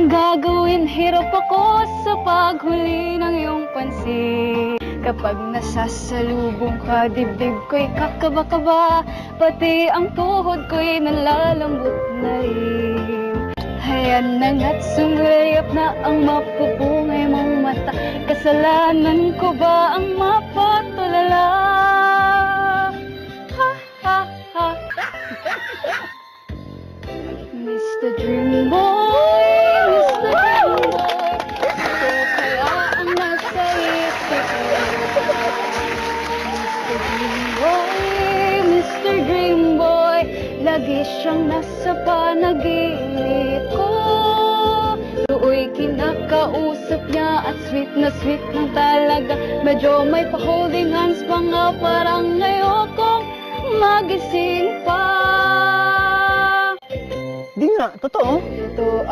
anong gagawin? Hirap ako sa paghuli ng iyong pansin. Kapag nasasalubong ka, dibdib ko'y kakaba-kaba, pati ang tuhod ko'y nalalambot na rin. Hayan na nga't sumilip na ang mapupungay mong mata. Kasalanan ko ba ang mapatulala? Ha ha ha. Mr. Dream Boy, Mr. Dream Boy, ito kaya ang nasa isip ko. Mr. Dream Boy, Mr. Dream Boy, lagi siyang nasa panaginip ko. Do'y kinakausap niya at sweet na talaga. Medyo may pa-holding hands pa nga, parang ayokong magising pa. Di nga, totoo. Ito